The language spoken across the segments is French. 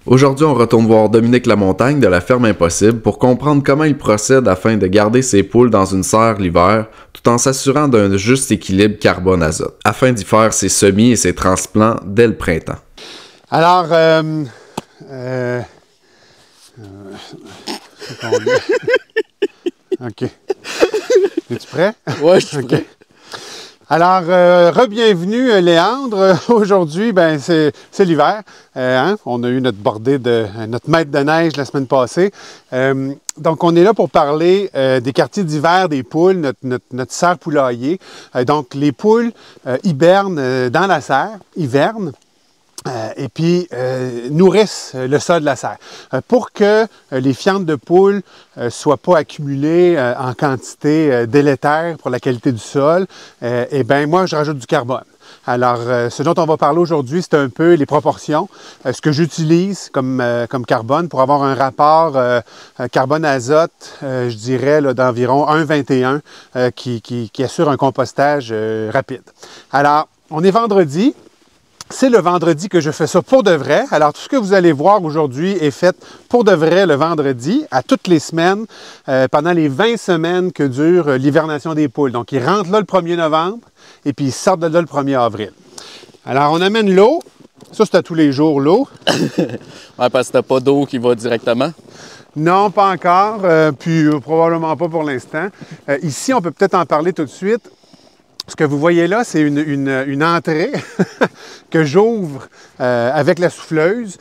Aujourd'hui, on retourne voir Dominique Lamontagne de la Ferme Impossible pour comprendre comment il procède afin de garder ses poules dans une serre l'hiver tout en s'assurant d'un juste équilibre carbone-azote, afin d'y faire ses semis et ses transplants dès le printemps. Alors, OK. Es-tu prêt? Ouais, je suis prêt. Alors, re-bienvenue, Léandre. Aujourd'hui, ben c'est l'hiver. On a eu notre bordée notre mètre de neige la semaine passée. Donc, on est là pour parler des quartiers d'hiver des poules, notre serre poulailler. Donc, les poules hibernent dans la serre, hivernent. Et puis nourrissent le sol de la serre. Pour que les fientes de poules ne soient pas accumulées en quantité délétère pour la qualité du sol, eh bien, moi, je rajoute du carbone. Alors, ce dont on va parler aujourd'hui, c'est un peu les proportions, ce que j'utilise comme carbone pour avoir un rapport carbone-azote, je dirais, d'environ 1,21 qui assure un compostage rapide. Alors, on est vendredi. C'est le vendredi que je fais ça pour de vrai. Alors, tout ce que vous allez voir aujourd'hui est fait pour de vrai le vendredi, à toutes les semaines, pendant les 20 semaines que dure l'hivernation des poules. Donc, ils rentrent là le 1er novembre et puis ils sortent de là le 1er avril. Alors, on amène l'eau. Ça, c'est à tous les jours, l'eau. Ouais, parce que t'as pas d'eau qui va directement. Non, pas encore, puis probablement pas pour l'instant. Ici, on peut peut-être en parler tout de suite. Ce que vous voyez là, c'est une entrée que j'ouvre avec la souffleuse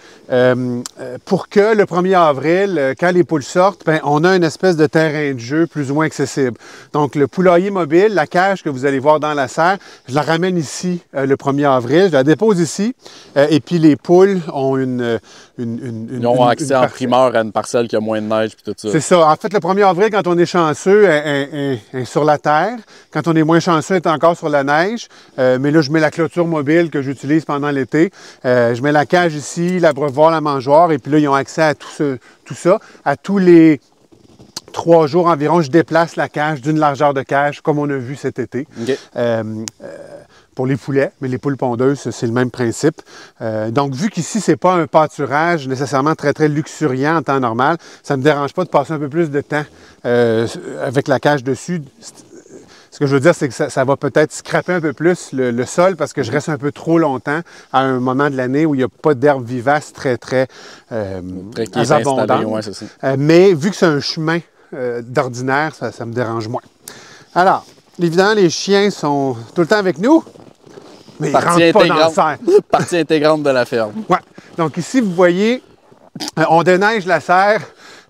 pour que le 1er avril, quand les poules sortent, ben, on a une espèce de terrain de jeu plus ou moins accessible. Donc, le poulailler mobile, la cage que vous allez voir dans la serre, je la ramène ici le 1er avril, je la dépose ici, et puis les poules ont Ils ont accès en primeur à une parcelle qui a moins de neige et tout ça. C'est ça. En fait, le 1er avril, quand on est chanceux, elle est sur la terre. Quand on est moins chanceux, elle est encore sur la neige. Mais là, je mets la clôture mobile que j'utilise pendant l'été. Je mets la cage ici, l'abreuvoir, la mangeoire, et puis là, ils ont accès à tout ça. À tous les 3 jours environ, je déplace la cage d'une largeur de cage, comme on a vu cet été. Okay. Pour les poulets, mais les poules pondeuses, c'est le même principe. Donc, vu qu'ici, c'est pas un pâturage nécessairement très, très luxuriant en temps normal, ça ne me dérange pas de passer un peu plus de temps avec la cage dessus. Ce que je veux dire, c'est que ça va peut-être scraper un peu plus le sol parce que je reste un peu trop longtemps à un moment de l'année où il n'y a pas d'herbe vivace très abondante. Ouais, c'est ça. Mais vu que c'est un chemin d'ordinaire, ça me dérange moins. Alors, évidemment, les chiens sont tout le temps avec nous, mais ils ne rentrent pas dans la serre. Partie intégrante de la ferme. Ouais. Donc ici, vous voyez, on déneige la serre.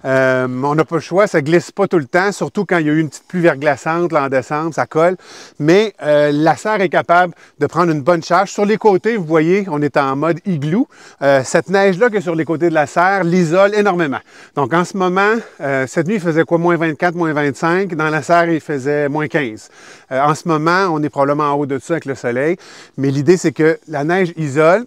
On n'a pas le choix, ça ne glisse pas tout le temps, surtout quand il y a eu une petite pluie verglaçante là, en décembre, ça colle. Mais la serre est capable de prendre une bonne charge. Sur les côtés, vous voyez, on est en mode igloo. Cette neige-là qui est sur les côtés de la serre l'isole énormément. Donc en ce moment, cette nuit, il faisait quoi? Moins 24, moins 25. Dans la serre, il faisait moins 15. En ce moment, on est probablement en haut de ça avec le soleil. Mais l'idée, c'est que la neige isole.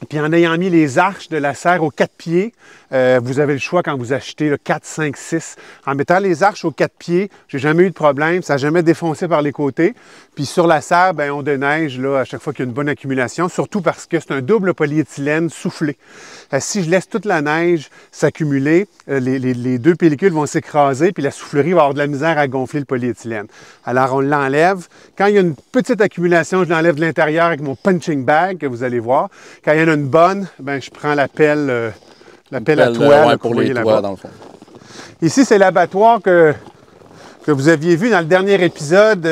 Puis en ayant mis les arches de la serre aux 4 pieds, vous avez le choix quand vous achetez le 4, 5, 6. En mettant les arches aux 4 pieds, j'ai jamais eu de problème, ça n'a jamais défoncé par les côtés. Puis sur la serre, ben, on déneige là, à chaque fois qu'il y a une bonne accumulation, surtout parce que c'est un double polyéthylène soufflé. Si je laisse toute la neige s'accumuler, les 2 pellicules vont s'écraser, puis la soufflerie va avoir de la misère à gonfler le polyéthylène. Alors on l'enlève. Quand il y a une petite accumulation, je l'enlève de l'intérieur avec mon punching bag, que vous allez voir. Quand il y en a une bonne, ben, je prends la pelle à toile pour les toits, dans le fond. Ici, c'est l'abattoir que vous aviez vu dans le dernier épisode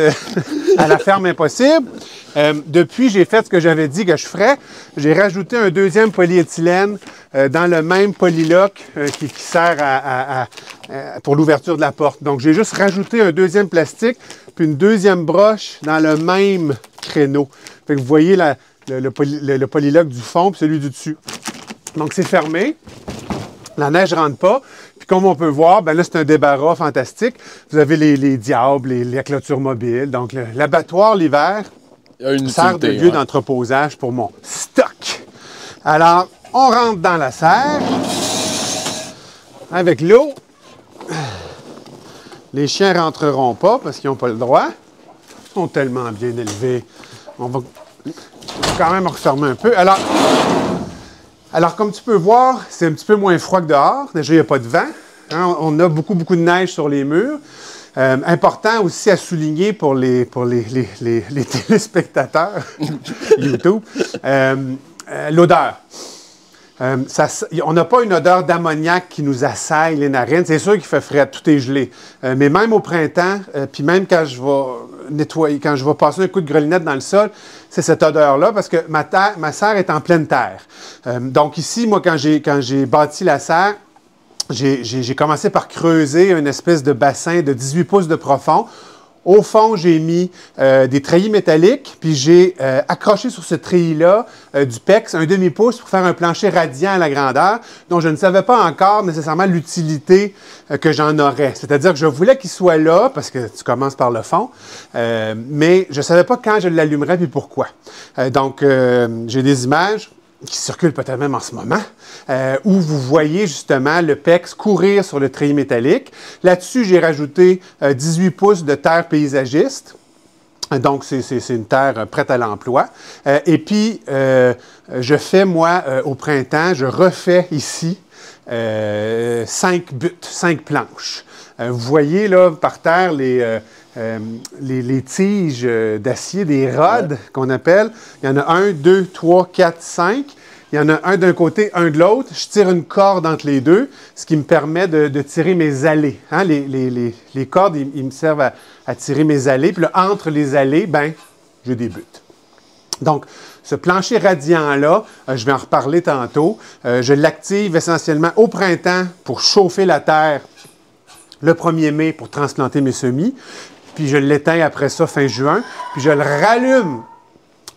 à la Ferme Impossible. Depuis, j'ai fait ce que j'avais dit que je ferais. J'ai rajouté un 2e polyéthylène dans le même polyloc qui sert pour l'ouverture de la porte. Donc, j'ai juste rajouté un 2e plastique puis une 2e broche dans le même créneau. Fait que vous voyez le polyloc du fond et celui du dessus. Donc, c'est fermé. La neige ne rentre pas. Puis, comme on peut voir, ben là, c'est un débarras fantastique. Vous avez les diables, la clôture mobile. Donc, l'abattoir l'hiver sert de lieu d'entreposage pour mon stock. Alors, on rentre dans la serre avec l'eau. Les chiens ne rentreront pas parce qu'ils n'ont pas le droit. Ils sont tellement bien élevés. On va quand même refermer un peu. Alors, Alors, comme tu peux voir, c'est un petit peu moins froid que dehors. Déjà, il n'y a pas de vent. Hein? On a beaucoup de neige sur les murs. Important aussi à souligner pour les téléspectateurs YouTube, l'odeur. On n'a pas une odeur d'ammoniac qui nous assaille les narines. C'est sûr qu'il fait frais, tout est gelé. Mais même au printemps, puis même quand je vais nettoyer, quand je vais passer un coup de grelinette dans le sol, c'est cette odeur-là parce que ma serre est en pleine terre. Donc ici, moi, quand j'ai bâti la serre, j'ai commencé par creuser une espèce de bassin de 18 pouces de profond. Au fond, j'ai mis des treillis métalliques, puis j'ai accroché sur ce treillis-là du PEX, un demi-pouce, pour faire un plancher radiant à la grandeur, dont je ne savais pas encore nécessairement l'utilité que j'en aurais. C'est-à-dire que je voulais qu'il soit là, parce que tu commences par le fond, mais je ne savais pas quand je l'allumerais puis pourquoi. Donc, j'ai des images qui circulent peut-être même en ce moment, où vous voyez justement le PEX courir sur le treillis métallique. Là-dessus, j'ai rajouté 18 pouces de terre paysagiste. Donc, c'est une terre prête à l'emploi. Et puis, je fais, moi, au printemps, je refais ici 5 buttes, 5 planches. Vous voyez là, par terre, les tiges d'acier, des rods qu'on appelle. Il y en a 1, 2, 3, 4, 5. Il y en a un d'un côté, un de l'autre. Je tire une corde entre les deux, ce qui me permet de tirer mes allées. Hein? Les cordes, ils me servent à tirer mes allées. Puis là, entre les allées, ben, j'ai des buttes. Donc, ce plancher radiant-là, je vais en reparler tantôt. Je l'active essentiellement au printemps pour chauffer la terre le 1er mai pour transplanter mes semis. Puis je l'éteins après ça fin juin. Puis je le rallume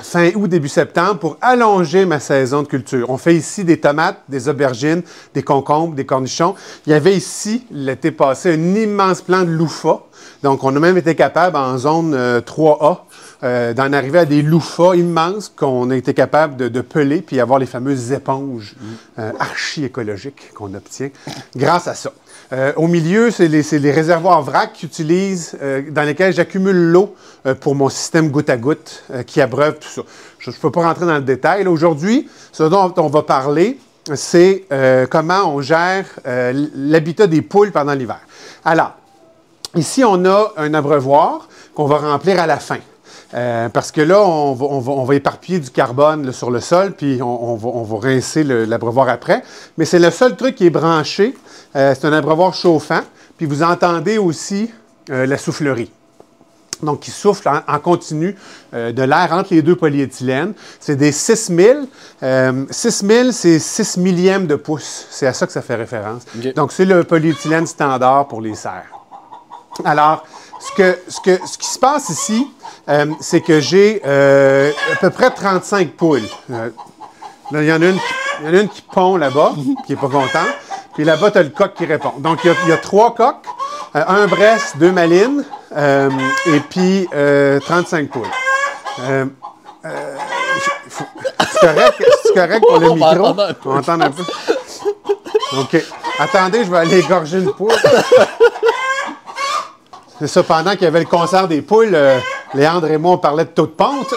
fin août, début septembre pour allonger ma saison de culture. On fait ici des tomates, des aubergines, des concombres, des cornichons. Il y avait ici, l'été passé, un immense plant de louffa. Donc, on a même été capable, en zone 3A, d'en arriver à des loufas immenses qu'on a été capable de peler puis avoir les fameuses éponges archi-écologiques qu'on obtient grâce à ça. Au milieu, c'est les réservoirs vrac dans lesquels j'accumule l'eau pour mon système goutte à goutte qui abreuve tout ça. Je ne peux pas rentrer dans le détail. Aujourd'hui, ce dont on va parler, c'est comment on gère l'habitat des poules pendant l'hiver. Alors, ici, on a un abreuvoir qu'on va remplir à la fin. Parce que là, on va éparpiller du carbone là, sur le sol, puis on va rincer l'abreuvoir après. Mais c'est le seul truc qui est branché. C'est un abreuvoir chauffant. Puis vous entendez aussi la soufflerie. Donc, qui souffle en continu de l'air entre les deux polyéthylènes. C'est des 6000. 6000, c'est 6 millièmes de pouce. C'est à ça que ça fait référence. Okay. Donc, c'est le polyéthylène standard pour les serres. Alors, ce qui se passe ici, c'est que j'ai à peu près 35 poules. Là, il y en a une qui pond là-bas, qui n'est pas contente. Puis là-bas, tu as le coq qui répond. Donc, il y a 3 coqs, un Bresse, 2 Malines, et puis 35 poules. C'est correct pour le micro? On va entendre un peu. OK. Attendez, je vais aller égorger une poule. C'est ça, pendant qu'il y avait le concert des poules, Léandre et moi, on parlait de taux de ponte.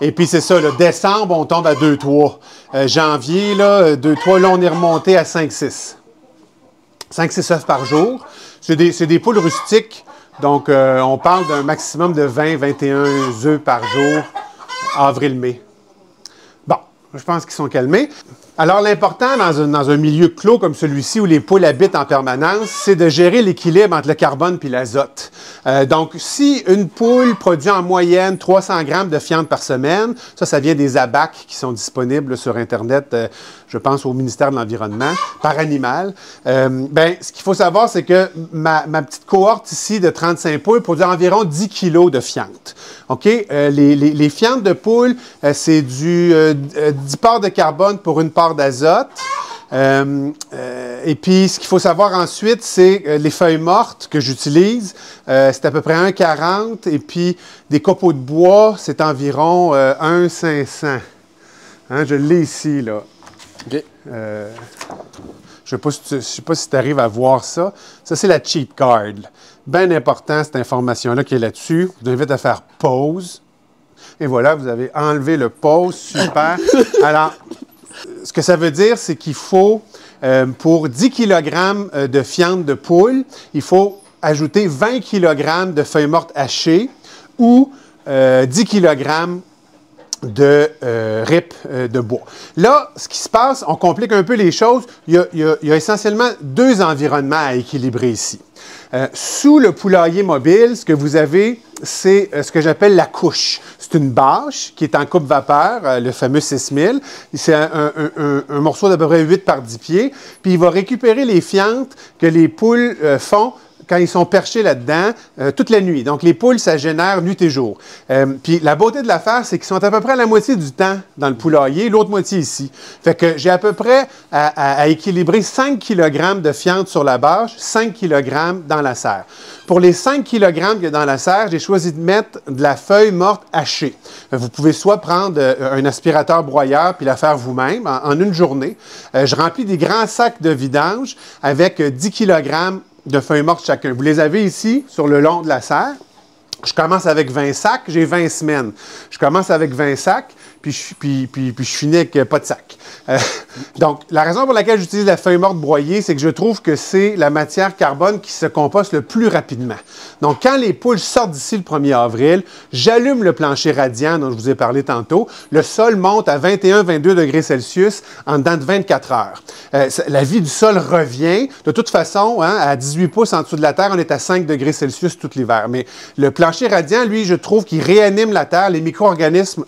Et puis, c'est ça, le décembre, on tombe à 2-3. Janvier, là, 2-3, là, on est remonté à 5-6. 5-6 œufs par jour. C'est des poules rustiques. Donc, on parle d'un maximum de 20-21 œufs par jour, avril-mai. Bon, je pense qu'ils sont calmés. Alors, l'important dans un milieu clos comme celui-ci où les poules habitent en permanence, c'est de gérer l'équilibre entre le carbone et l'azote. Donc, si une poule produit en moyenne 300 grammes de fiente par semaine, ça vient des ABAC qui sont disponibles sur Internet, je pense au ministère de l'Environnement, par animal. Ce qu'il faut savoir, c'est que ma petite cohorte ici de 35 poules produit environ 10 kilos de fiente. OK? Les fientes de poules, c'est du 10 parts de carbone pour une part d'azote. Et puis, ce qu'il faut savoir ensuite, c'est les feuilles mortes que j'utilise. C'est à peu près 1,40 et puis des copeaux de bois, c'est environ 1,500. Hein, je l'ai ici, là. OK. Je ne sais pas si tu arrives à voir ça. Ça, c'est la cheat card. Bien important, cette information-là qui est là-dessus. Je vous invite à faire pause. Et voilà, vous avez enlevé le pause. Super. Alors, Ce que ça veut dire, c'est qu'il faut, pour 10 kg de fiente de poule, il faut ajouter 20 kg de feuilles mortes hachées ou 10 kg de ripes de bois. Là, ce qui se passe, on complique un peu les choses. Il y a essentiellement deux environnements à équilibrer ici. Sous le poulailler mobile, ce que vous avez, c'est ce que j'appelle la couche. C'est une bâche qui est en coupe vapeur, le fameux 6000. C'est un morceau d'à peu près 8 par 10 pieds. Puis il va récupérer les fientes que les poules font quand ils sont perchés là-dedans toute la nuit. Donc, les poules, ça génère nuit et jour. Puis, la beauté de l'affaire, c'est qu'ils sont à peu près à la moitié du temps dans le poulailler, l'autre moitié ici. Fait que j'ai à peu près à équilibrer 5 kg de fiente sur la bâche, 5 kg dans la serre. Pour les 5 kg qu'il y a dans la serre, j'ai choisi de mettre de la feuille morte hachée. Vous pouvez soit prendre un aspirateur broyeur puis la faire vous-même en une journée. Je remplis des grands sacs de vidange avec 10 kg de feuilles mortes chacun. Vous les avez ici, sur le long de la serre. Je commence avec 20 sacs, j'ai 20 semaines. Je commence avec 20 sacs, puis je finis avec pas de sac. Donc, la raison pour laquelle j'utilise la feuille morte broyée, c'est que je trouve que c'est la matière carbone qui se composte le plus rapidement. Donc, quand les poules sortent d'ici le 1er avril, j'allume le plancher radiant dont je vous ai parlé tantôt. Le sol monte à 21-22 degrés Celsius en dedans de 24 heures. La vie du sol revient. De toute façon, hein, à 18 pouces en dessous de la terre, on est à 5 degrés Celsius tout l'hiver. Mais le plancher radiant, lui, je trouve qu'il réanime la terre. Les micro-organismes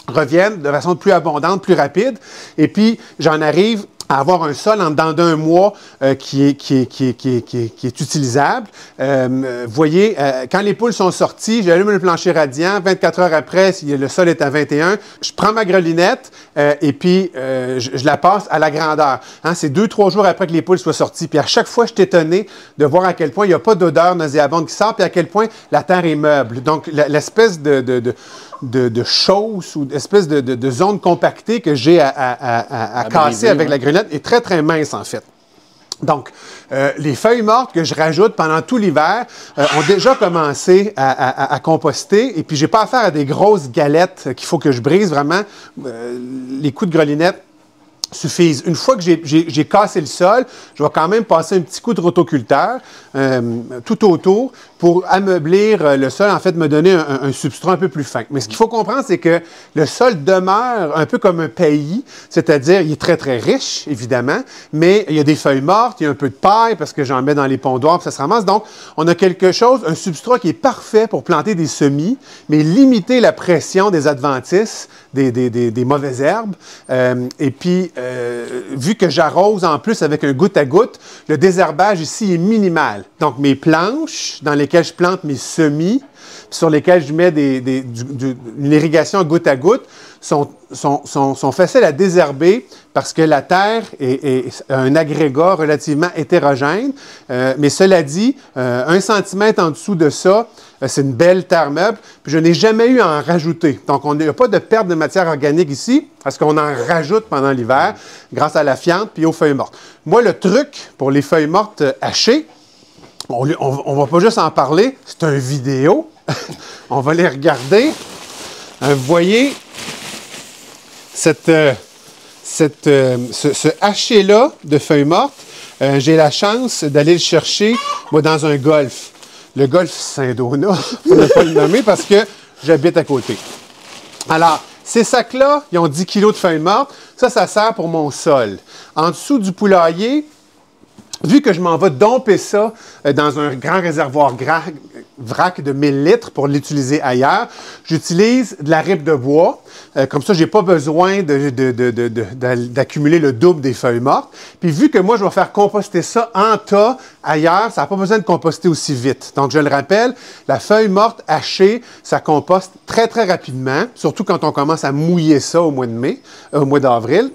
reviennent de façon plus abondante, plus rapide. Et puis, j'en arrive à avoir un sol en dedans d'un mois qui est utilisable. Vous voyez, quand les poules sont sorties, j'allume le plancher radiant. 24 heures après, si le sol est à 21, je prends ma grelinette et puis je la passe à la grandeur. Hein, c'est 2-3 jours après que les poules soient sorties. Puis à chaque fois, je suis étonné de voir à quel point il n'y a pas d'odeur nauséabonde qui sort, puis à quel point la terre est meuble. Donc, l'espèce de choses ou d'espèce de zone compactée que j'ai à casser briser, avec la grenette est très, très mince, en fait. Donc, les feuilles mortes que je rajoute pendant tout l'hiver ont déjà commencé à composter. Et puis, je n'ai pas affaire à des grosses galettes qu'il faut que je brise. Vraiment, les coups de grelinette suffisent. Une fois que j'ai cassé le sol, je vais quand même passer un petit coup de rotoculteur tout autour pour ameublir le sol, en fait, me donner un substrat un peu plus fin. Mais ce qu'il faut comprendre, c'est que le sol demeure un peu comme un pays, c'est-à-dire, il est très, très riche, évidemment, mais il y a des feuilles mortes, il y a un peu de paille, parce que j'en mets dans les pondoirs, puis ça se ramasse. Donc, on a quelque chose, un substrat qui est parfait pour planter des semis, mais limiter la pression des adventices, des mauvaises herbes. Et puis, vu que j'arrose en plus avec un goutte à goutte, le désherbage ici est minimal. Donc, mes planches dans lesquelles je plante mes semis, sur lesquelles je mets une irrigation goutte à goutte, sont faciles à désherber parce que la terre est un agrégat relativement hétérogène. Mais cela dit, 1 centimètre en dessous de ça, c'est une belle terre meuble. Puis je n'ai jamais eu à en rajouter. Donc, on n'a pas de perte de matière organique ici parce qu'on en rajoute pendant l'hiver grâce à la fiente puis aux feuilles mortes. Moi, le truc pour les feuilles mortes hachées, on ne va pas juste en parler, c'est une vidéo. On va les regarder. Vous voyez, ce haché-là de feuilles mortes, j'ai la chance d'aller le chercher, moi, dans un golf. Le golf Saint-Donat, pour ne pas le nommer, parce que j'habite à côté. Alors, ces sacs-là, ils ont 10 kg de feuilles mortes. Ça sert pour mon sol. En dessous du poulailler, vu que je m'en vais domper ça dans un grand réservoir vrac de 1000 litres pour l'utiliser ailleurs, j'utilise de la ripe de bois. Comme ça, je n'ai pas besoin d'accumuler le double des feuilles mortes. Puis vu que moi, je vais faire composter ça en tas ailleurs, ça n'a pas besoin de composter aussi vite. Donc, je le rappelle, la feuille morte hachée, ça composte très, très rapidement, surtout quand on commence à mouiller ça au mois de mai, au mois d'avril.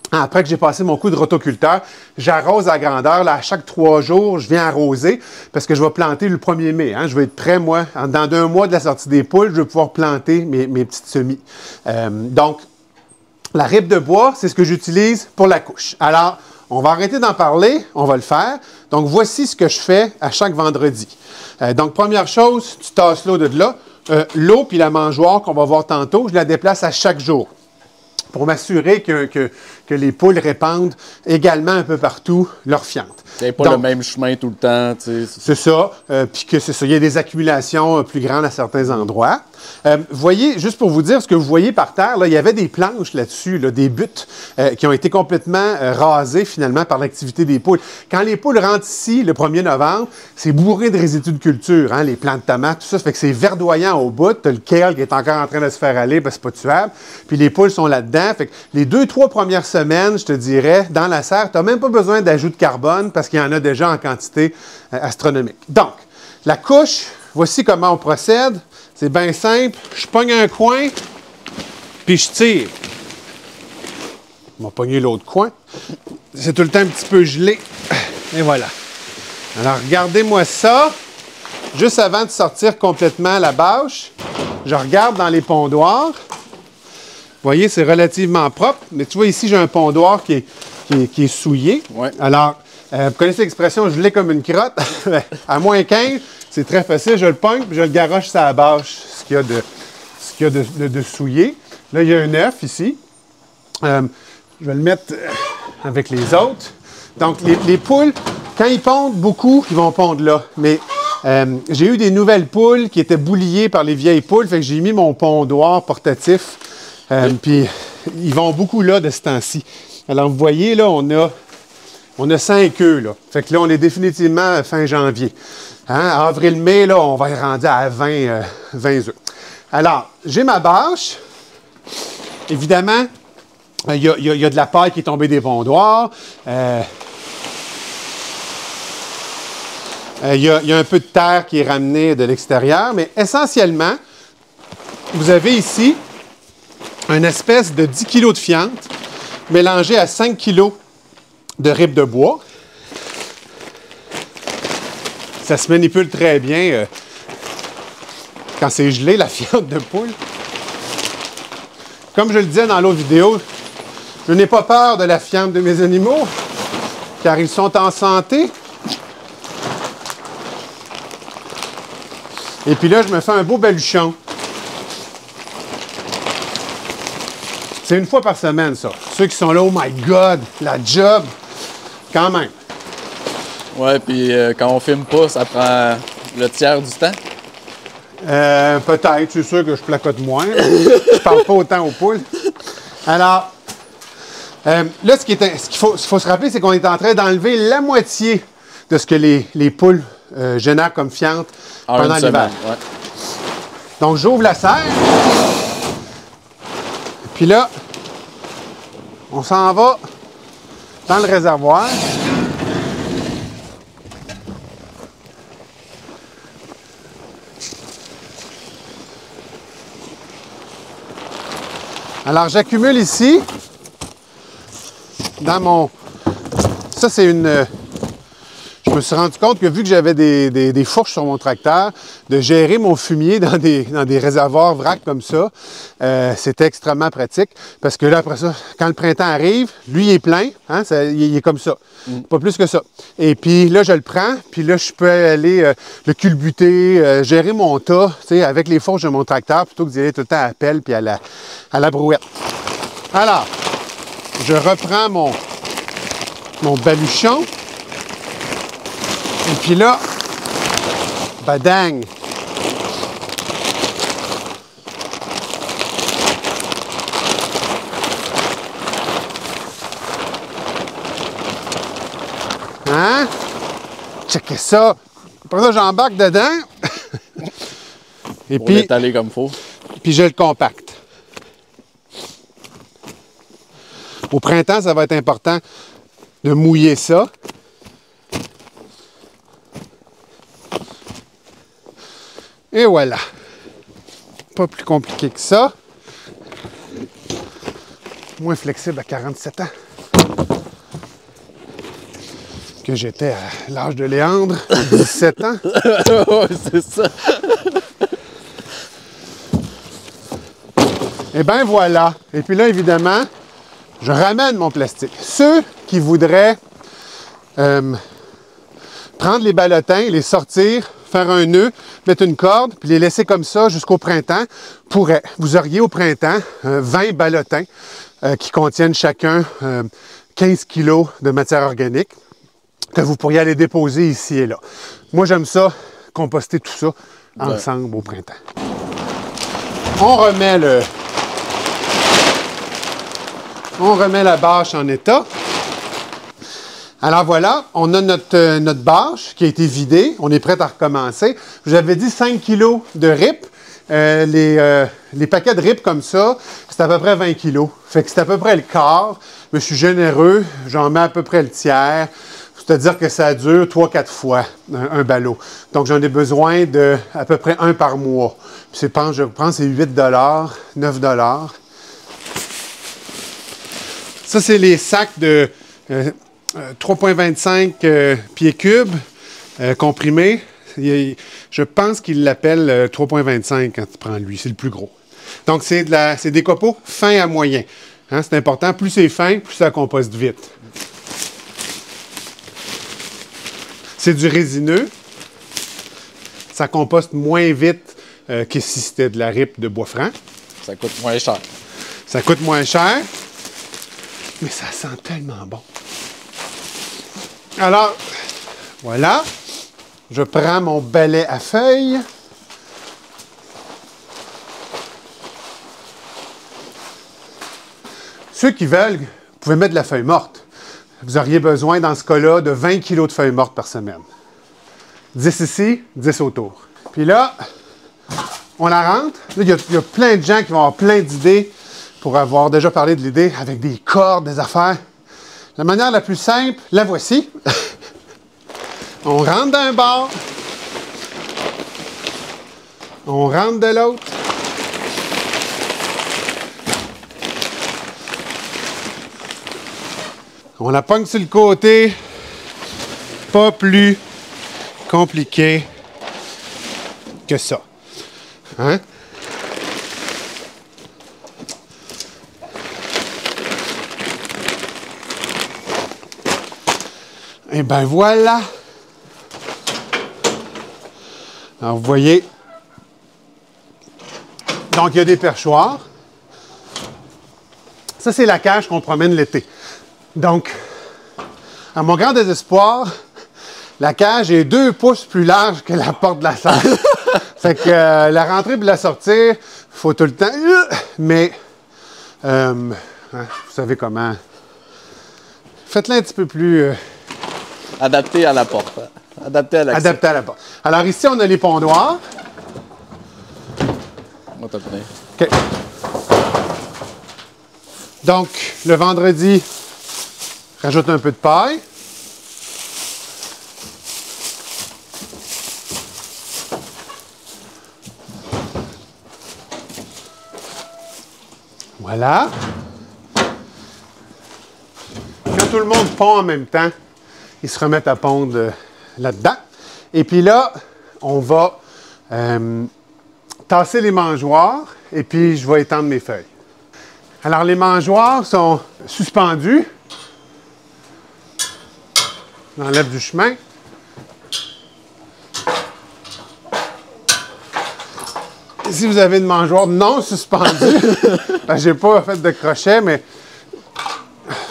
Après que j'ai passé mon coup de rotoculteur, j'arrose à grandeur. Là, à chaque 3 jours, je viens arroser parce que je vais planter le 1er mai. Hein. Je vais être prêt, moi, dans 1 mois de la sortie des poules, je vais pouvoir planter mes petites semis. Donc, la ripe de bois, c'est ce que j'utilise pour la couche. Alors, on va arrêter d'en parler, on va le faire. Donc, voici ce que je fais à chaque vendredi. Donc, première chose, tu tasses l'eau de là. L'eau puis la mangeoire qu'on va voir tantôt, je la déplace à chaque jour. pour m'assurer que les poules répandent également un peu partout leur fiente. C'est pas le même chemin tout le temps. C'est ça. Puis que c'est ça. Il y a des accumulations plus grandes à certains endroits. Voyez, juste pour vous dire, ce que vous voyez par terre, là, il y avait des planches là-dessus, là, des buttes qui ont été complètement rasées finalement par l'activité des poules. Quand les poules rentrent ici le 1er novembre, c'est bourré de résidus de culture, hein, les plants de tomates, tout ça. Ça fait que c'est verdoyant au bout. Tu as le kale qui est encore en train de se faire aller parce que c'est pas tuable. Puis les poules sont là-dedans. Fait que les 2-3 premières semaines, je te dirais, dans la serre, tu n'as même pas besoin d'ajout de carbone parce qu'il y en a déjà en quantité astronomique. Donc, la couche, voici comment on procède. C'est bien simple. Je pogne un coin, puis je tire. On va pogner l'autre coin. C'est tout le temps un petit peu gelé. Et voilà. Alors, regardez-moi ça. Juste avant de sortir complètement la bâche, je regarde dans les pondoirs. Vous voyez, c'est relativement propre. Mais tu vois, ici, j'ai un pondoir qui est souillé. Ouais. Alors, vous connaissez l'expression « geler comme une crotte ». À moins 15, c'est très facile. Je le pogne puis je le garoche sur la bâche, ce qu'il y a de souillé. Là, il y a un œuf ici. Je vais le mettre avec les autres. Donc, les poules, quand ils pondent beaucoup, ils vont pondre là. Mais j'ai eu des nouvelles poules qui étaient bouliées par les vieilles poules. Fait que j'ai mis mon pondoir portatif. Puis, ils vont beaucoup là de ce temps-ci. Alors, vous voyez, là, on a 5 œufs, là. Fait que là, on est définitivement fin janvier. Hein? Avril-mai, là, on va être rendu à 20 œufs. Alors, j'ai ma bâche. Évidemment, il y a de la paille qui est tombée des pondoirs. Il y a un peu de terre qui est ramenée de l'extérieur. Mais essentiellement, vous avez ici une espèce de 10 kg de fiente mélangée à 5 kg de ribes de bois. Ça se manipule très bien quand c'est gelé, la fiente de poule. Comme je le disais dans l'autre vidéo, je n'ai pas peur de la fiente de mes animaux, car ils sont en santé. Et puis là, je me fais un beau baluchon. C'est une fois par semaine, ça. Ceux qui sont là, oh my God, la job, quand même. Ouais, puis quand on filme pas, ça prend le tiers du temps? Peut-être, c'est sûr que je placote moins. Je parle pas autant aux poules. Alors, là, ce qu'il faut se rappeler, c'est qu'on est en train d'enlever la moitié de ce que les poules génèrent comme fiente pendant l'hiver. Ouais. Donc, j'ouvre la serre. Puis là, on s'en va dans le réservoir. Alors, j'accumule ici, dans mon... Ça, c'est une... Je me suis rendu compte que vu que j'avais des fourches sur mon tracteur, de gérer mon fumier dans des réservoirs vrac comme ça, c'était extrêmement pratique. Parce que là, après ça, quand le printemps arrive, lui, il est plein, hein, il est comme ça. Pas plus que ça. Et puis là, je le prends, puis là, je peux aller le culbuter, gérer mon tas, tu sais, avec les fourches de mon tracteur, plutôt que d'y aller tout le temps à la pelle puis à la brouette. Alors, je reprends mon baluchon. Et puis là, badang! Hein? Checkez ça! Après ça, j'embarque dedans. Et puis, l'étaler comme il faut. Puis je le compacte. Au printemps, ça va être important de mouiller ça. Et voilà. Pas plus compliqué que ça. Moins flexible à 47 ans que j'étais à l'âge de Léandre, 17 ans. Oui, c'est ça. Et bien voilà. Et puis là, évidemment, je ramène mon plastique. Ceux qui voudraient prendre les ballotins, les sortir, faire un nœud, mettre une corde, puis les laisser comme ça jusqu'au printemps, pourraient. Vous auriez au printemps 20 ballotins qui contiennent chacun 15 kg de matière organique que vous pourriez aller déposer ici et là. Moi, j'aime ça, composter tout ça ensemble au printemps. On remet la bâche en état. Alors voilà, on a notre bâche qui a été vidée. On est prêt à recommencer. Je vous avais dit 5 kg de RIP. Les paquets de RIP comme ça, c'est à peu près 20 kg. Fait que c'est à peu près le quart. Mais je suis généreux, j'en mets à peu près le tiers. C'est-à-dire que ça dure 3-4 fois un ballot. Donc j'en ai besoin de à peu près un par mois. Puis je pense c'est 8 $, 9 $. Ça, c'est les sacs de 3,25 pieds cubes comprimés. Je pense qu'il l'appelle 3,25 quand tu prends lui. C'est le plus gros. Donc, c'est des copeaux fins à moyens. Hein, c'est important. Plus c'est fin, plus ça composte vite. C'est du résineux. Ça composte moins vite que si c'était de la RIP de bois franc. Ça coûte moins cher. Ça coûte moins cher. Mais ça sent tellement bon. Alors, voilà. Je prends mon balai à feuilles. Ceux qui veulent, vous pouvez mettre de la feuille morte. Vous auriez besoin, dans ce cas-là, de 20 kg de feuilles mortes par semaine. 10 ici, 10 autour. Puis là, on la rentre. Là, il y a plein de gens qui vont avoir plein d'idées pour avoir déjà parlé de l'idée avec des cordes, des affaires. La manière la plus simple, la voici. On rentre d'un bord. On rentre de l'autre. On la pogne sur le côté. Pas plus compliqué que ça. Hein? Et ben voilà. Alors vous voyez. Donc il y a des perchoirs. Ça c'est la cage qu'on promène l'été. Donc, à mon grand désespoir, la cage est 2 pouces plus large que la porte de la salle. Fait que la rentrée et la sortir, il faut tout le temps. Mais, vous savez comment. Faites-le un petit peu plus. Adapté à la porte. Adapté à l'accès. Adapté à la porte. Alors ici, on a les pondoirs. On va te tenir. OK. Donc, le vendredi, rajoute un peu de paille. Voilà. Quand tout le monde pond en même temps, ils se remettent à pondre là-dedans. Et puis là, on va tasser les mangeoires et puis je vais étendre mes feuilles. Alors, les mangeoires sont suspendus. On enlève du chemin. Si vous avez une mangeoire non suspendue, j'ai pas fait de crochet, mais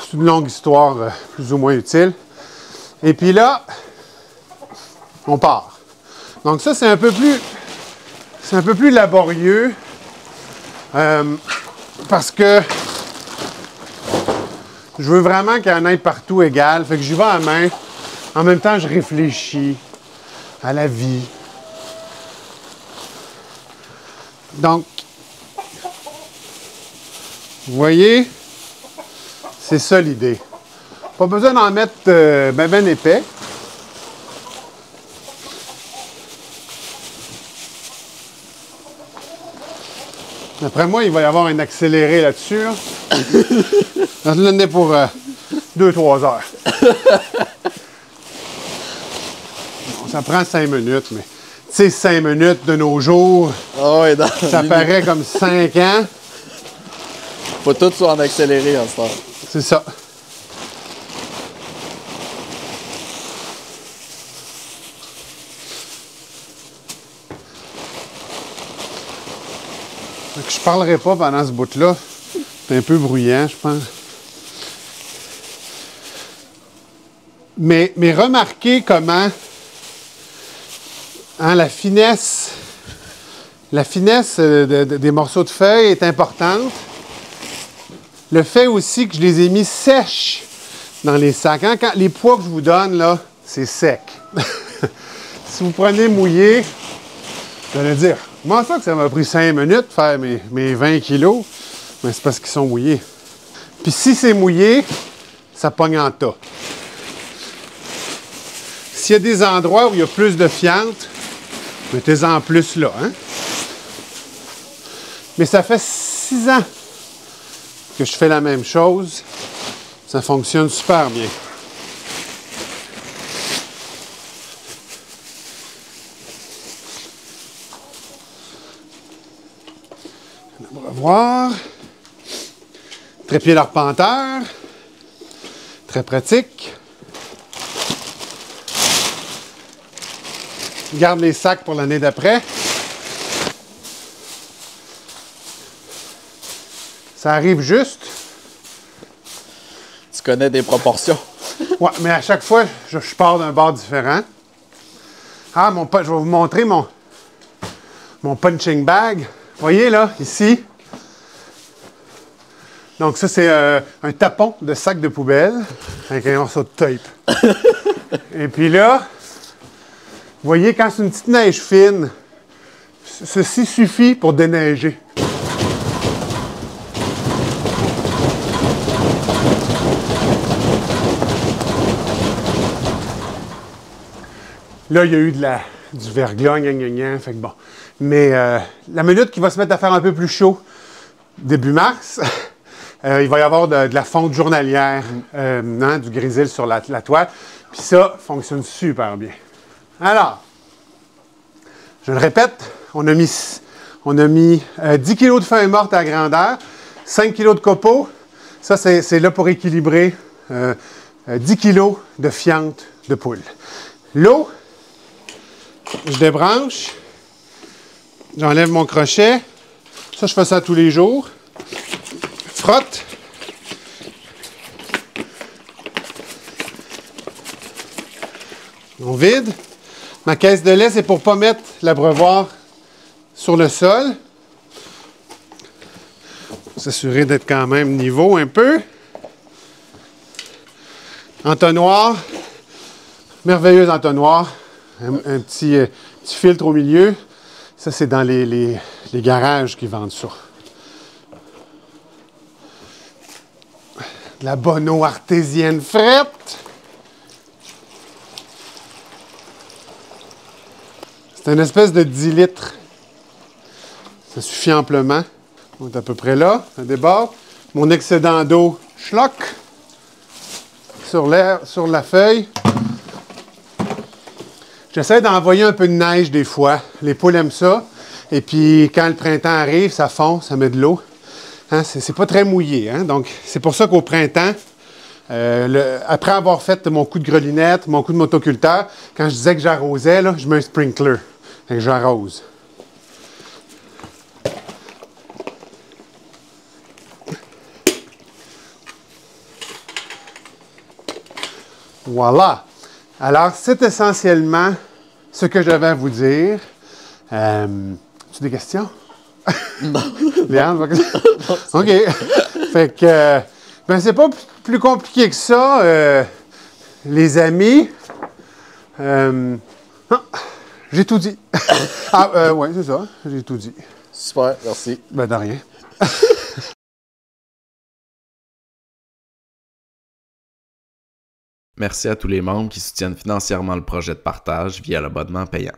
c'est une longue histoire plus ou moins utile. Et puis là, on part. Donc ça, c'est un peu plus laborieux parce que je veux vraiment qu'il y en ait partout égal. Fait que j'y vais à la main. En même temps, je réfléchis à la vie. Donc, vous voyez, c'est ça l'idée. Pas besoin d'en mettre ben épais. D'après moi, il va y avoir un accéléré là-dessus. On va le pour 2-3 heures. Bon, ça prend 5 minutes, mais tu sais, 5 minutes de nos jours, ça paraît comme 5 ans. Faut tout soit en accéléré en ce temps. C'est ça. Je ne parlerai pas pendant ce bout-là. C'est un peu bruyant, je pense. Mais remarquez comment la finesse des morceaux de feuilles est importante. Le fait aussi que je les ai mis sèches dans les sacs. Hein? Quand les poids que je vous donne, là, c'est sec. Si vous prenez mouillé, vous allez dire, comment ça que ça m'a pris 5 minutes de faire mes 20 kilos? Mais c'est parce qu'ils sont mouillés. Puis si c'est mouillé, ça pogne en tas. S'il y a des endroits où il y a plus de fiente, mettez-en plus là. Hein? Mais ça fait 6 ans que je fais la même chose. Ça fonctionne super bien. On va voir. Trépied d'arpenteur. Très pratique. Garde les sacs pour l'année d'après. Ça arrive juste. Tu connais des proportions. Ouais, mais à chaque fois, je pars d'un bord différent. Ah, je vais vous montrer mon punching bag. Vous voyez là, ici. Donc ça, c'est un tapon de sac de poubelle avec un morceau de tape. Et puis là, vous voyez, quand c'est une petite neige fine, ceci suffit pour déneiger. Là, il y a eu du verglas, fait que bon. Mais la minute qu'il va se mettre à faire un peu plus chaud, début mars, il va y avoir de la fonte journalière, du grésil sur la toile. Puis ça fonctionne super bien. Alors, je le répète, on a mis 10 kg de feuilles mortes à grandeur, 5 kg de copeaux. Ça, c'est là pour équilibrer 10 kg de fiente de poule. L'eau, je débranche, j'enlève mon crochet. Ça, je fais ça tous les jours. Frotte. On vide. Ma caisse de lait, c'est pour ne pas mettre l'abreuvoir sur le sol. S'assurer d'être quand même niveau un peu. Entonnoir. Merveilleux entonnoir. Un petit filtre au milieu. Ça, c'est dans les garages qui vendent ça. De la bonne eau artésienne frette. C'est une espèce de 10 litres. Ça suffit amplement. On est à peu près là. Ça déborde. Mon excédent d'eau, schlock, sur la feuille. J'essaie d'envoyer un peu de neige des fois. Les poules aiment ça. Et puis, quand le printemps arrive, ça fond, ça met de l'eau. Hein? C'est pas très mouillé. Hein? Donc, c'est pour ça qu'au printemps, après avoir fait mon coup de grelinette, mon coup de motoculteur, quand je disais que j'arrosais, là, je mets un sprinkler. Et j'arrose. Voilà. Alors, c'est essentiellement ce que j'avais à vous dire. As-tu des questions? Non. Léandre, OK. Fait que, c'est pas plus compliqué que ça, les amis. J'ai tout dit. Oui, c'est ça. J'ai tout dit. Super, merci. De rien. Merci à tous les membres qui soutiennent financièrement le projet de partage via l'abonnement payant.